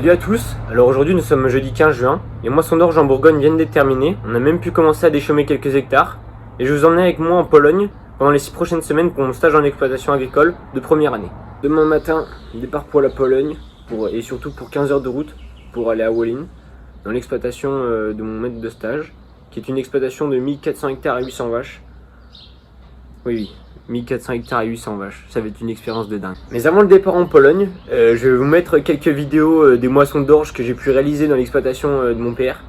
Salut à tous, alors aujourd'hui nous sommes jeudi 15 juin, les moissons d'orge en Bourgogne viennent d'être terminées, on a même pu commencer à déchaumer quelques hectares, et je vous emmène avec moi en Pologne pendant les 6 prochaines semaines pour mon stage en exploitation agricole de première année. Demain matin, départ pour la Pologne, et surtout pour 15 heures de route pour aller à Wolin, dans l'exploitation de mon maître de stage, qui est une exploitation de 1400 hectares à 800 vaches. Oui, 1400 hectares et 800 vaches, ça va être une expérience de dingue. Mais avant le départ en Pologne, je vais vous mettre quelques vidéos des moissons d'orge que j'ai pu réaliser dans l'exploitation de mon père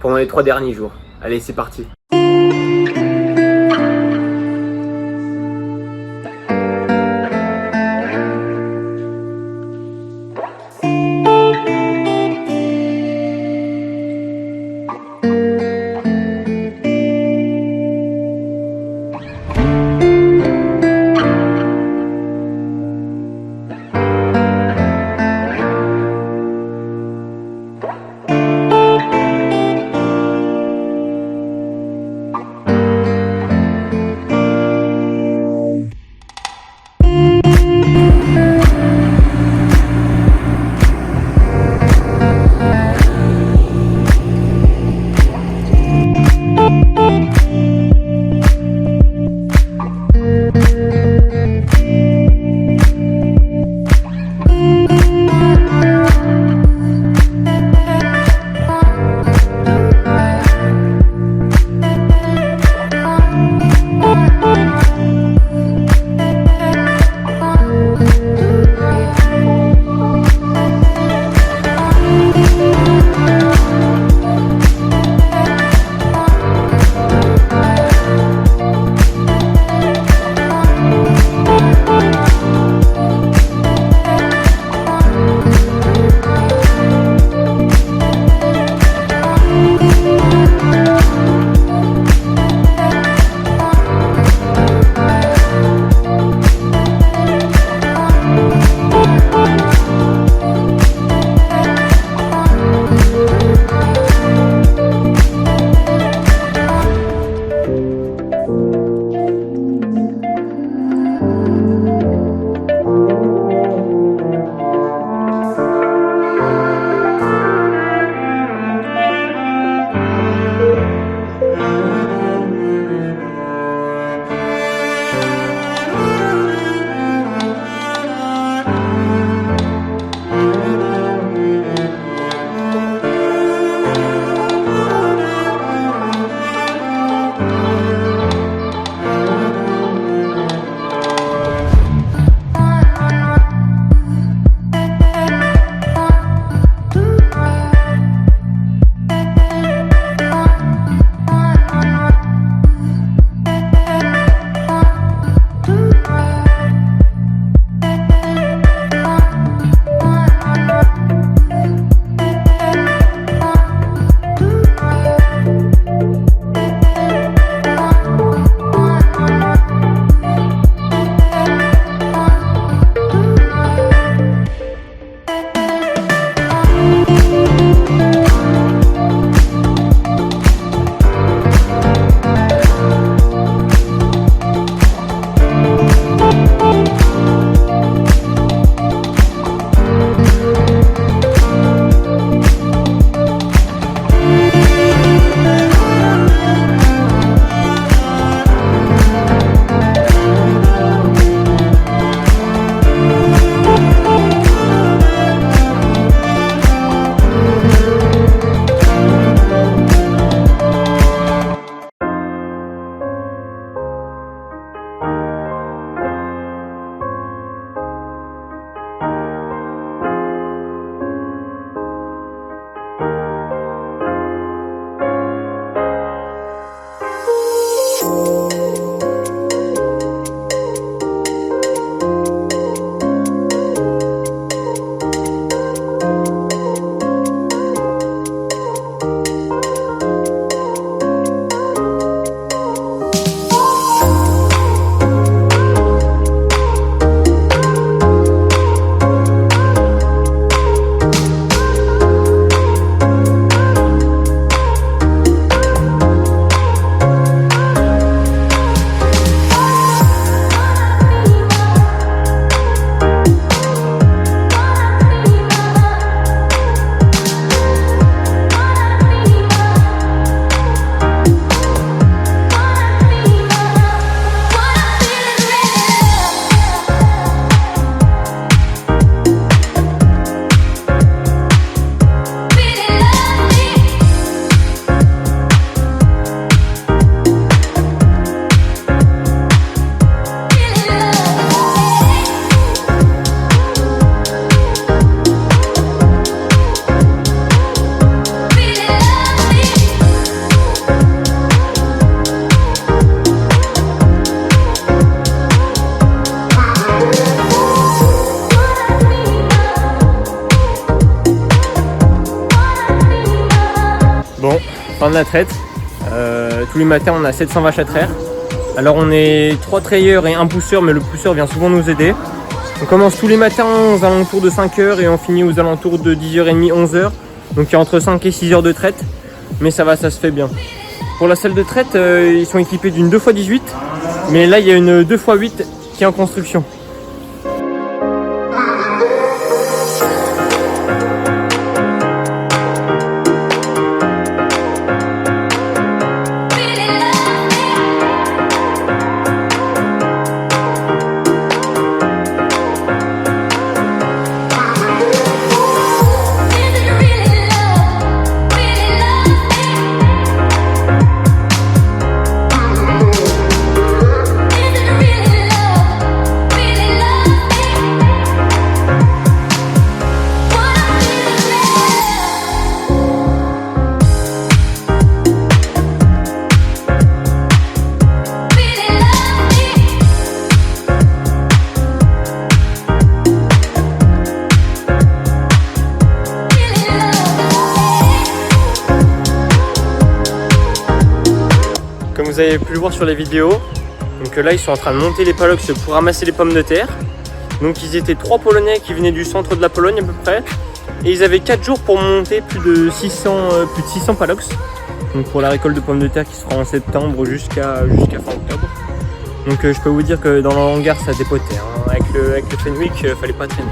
pendant les 3 derniers jours. Allez, c'est parti. Bon, fin de la traite. Tous les matins on a 700 vaches à traire. Alors on est 3 trayeurs et un pousseur, mais le pousseur vient souvent nous aider. On commence tous les matins aux alentours de 5h et on finit aux alentours de 10h30, 11h. Donc il y a entre 5 et 6 heures de traite, mais ça va, ça se fait bien. Pour la salle de traite, ils sont équipés d'une 2x18, mais là il y a une 2x8 qui est en construction. Comme vous avez pu le voir sur les vidéos, donc là ils sont en train de monter les paddocks pour ramasser les pommes de terre. Donc ils étaient 3 Polonais qui venaient du centre de la Pologne à peu près. Et ils avaient 4 jours pour monter plus de 600 paddocks. Donc pour la récolte de pommes de terre qui sera en septembre jusqu'à fin octobre. Donc je peux vous dire que dans le hangar ça dépotait, hein. Avec le Fenwick, fallait pas traîner.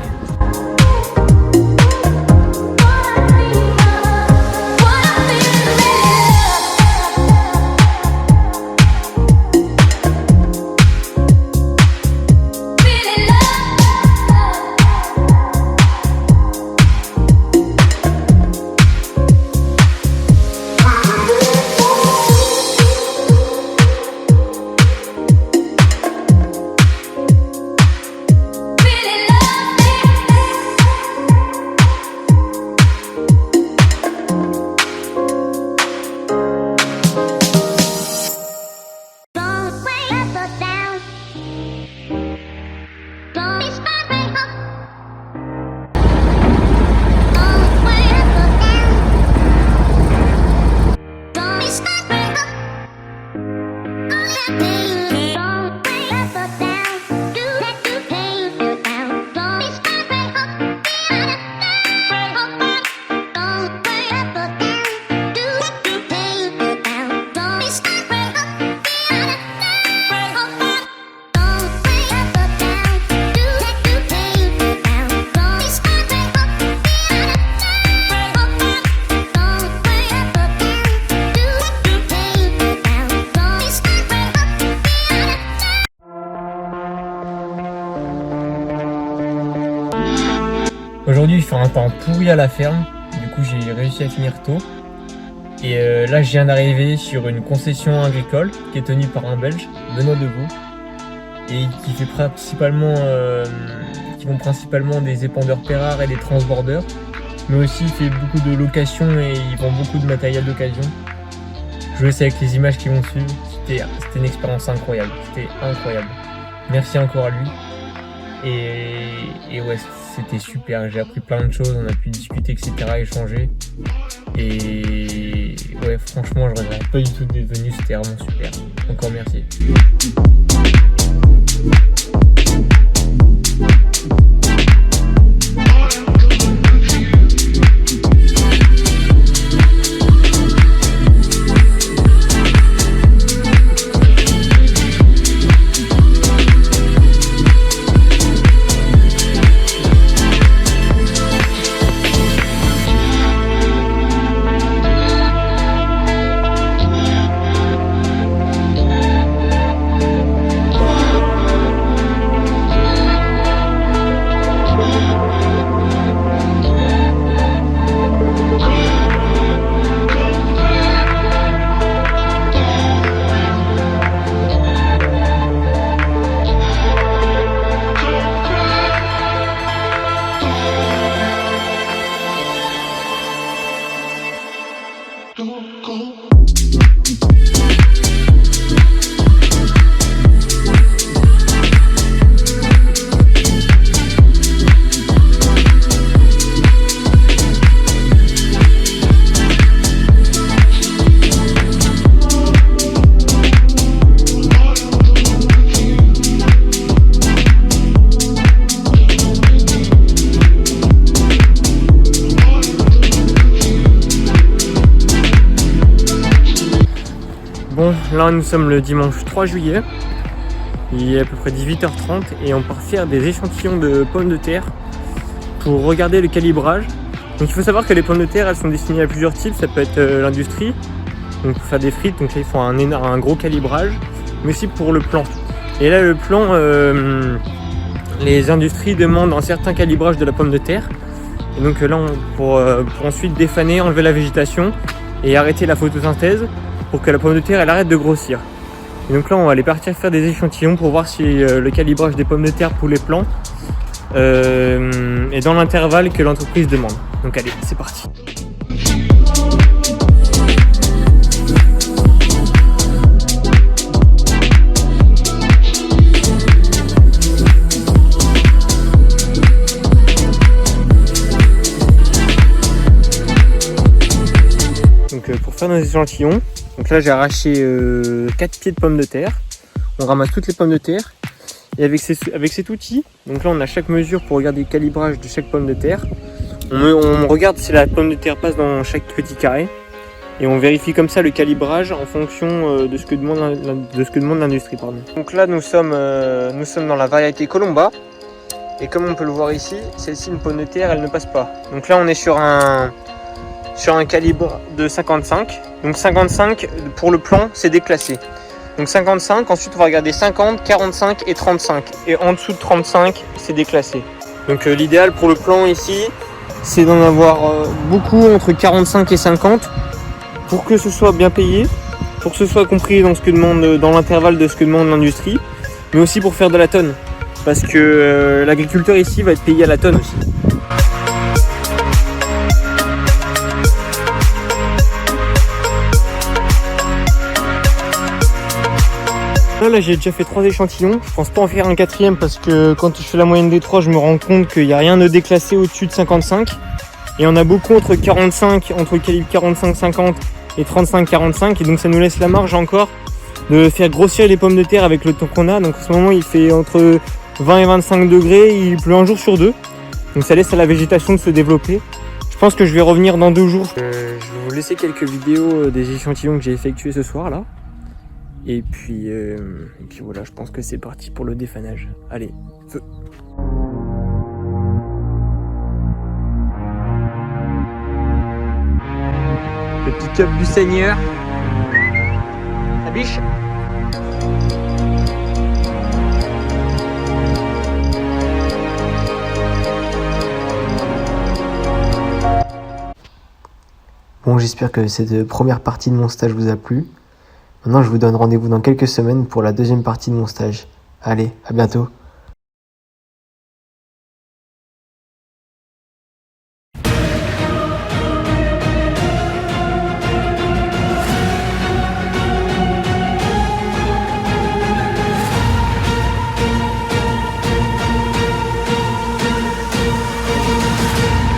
Aujourd'hui il fait un temps pourri à la ferme, du coup j'ai réussi à finir tôt. Et là je viens d'arriver sur une concession agricole qui est tenue par un Belge, Benoît Deveau, et qui fait qui font principalement des épandeurs Perrard et des transbordeurs, mais aussi il fait beaucoup de locations et ils vendent beaucoup de matériel d'occasion. Je vous laisse avec les images qui vont suivre, c'était une expérience incroyable, c'était incroyable. Merci encore à lui. Et ouais, c'était super, j'ai appris plein de choses, on a pu discuter, etc., échanger. Et ouais, franchement, je regrette pas du tout d'être venu, c'était vraiment super. Encore merci. Bon, là nous sommes le dimanche 3 juillet, il est à peu près 18h30 et on part faire des échantillons de pommes de terre pour regarder le calibrage. Donc il faut savoir que les pommes de terre elles sont destinées à plusieurs types, ça peut être l'industrie, donc pour faire des frites, donc là ils font un gros calibrage, mais aussi pour le plan. Et là le plan, les industries demandent un certain calibrage de la pomme de terre. Et donc là pour ensuite défaner, enlever la végétation et arrêter la photosynthèse pour que la pomme de terre elle arrête de grossir. Et donc là on va aller partir faire des échantillons pour voir si le calibrage des pommes de terre pour les plants est dans l'intervalle que l'entreprise demande. Donc allez, c'est parti. Donc pour faire nos échantillons, donc là j'ai arraché 4 pieds de pommes de terre. On ramasse toutes les pommes de terre et avec cet outil, donc là on a chaque mesure pour regarder le calibrage de chaque pomme de terre. On regarde si la pomme de terre passe dans chaque petit carré et on vérifie comme ça le calibrage en fonction de ce que demande l'industrie. Donc là nous sommes dans la variété Colomba et comme on peut le voir ici, celle-ci une pomme de terre elle ne passe pas. Donc là on est sur un calibre de 55. Donc 55 pour le plan c'est déclassé. Donc 55, ensuite on va regarder 50, 45 et 35. Et en dessous de 35 c'est déclassé. Donc l'idéal pour le plan ici c'est d'en avoir beaucoup entre 45 et 50 pour que ce soit bien payé, pour que ce soit compris dans l'intervalle de ce que demande l'industrie, mais aussi pour faire de la tonne. Parce que l'agriculteur ici va être payé à la tonne aussi. Là j'ai déjà fait 3 échantillons, je pense pas en faire un 4e parce que quand je fais la moyenne des 3 je me rends compte qu'il n'y a rien de déclassé au-dessus de 55 et on a beaucoup entre le calibre 45-50 et 35-45 et donc ça nous laisse la marge encore de faire grossir les pommes de terre avec le temps qu'on a. Donc en ce moment il fait entre 20 et 25 degrés, il pleut un jour sur 2, donc ça laisse à la végétation de se développer. Je pense que je vais revenir dans 2 jours. Je vais vous laisser quelques vidéos des échantillons que j'ai effectués ce soir là. Et puis voilà, je pense que c'est parti pour le défanage. Allez, feu! Le pick-up du Seigneur. La biche. Bon, j'espère que cette première partie de mon stage vous a plu. Maintenant, je vous donne rendez-vous dans quelques semaines pour la deuxième partie de mon stage. Allez, à bientôt.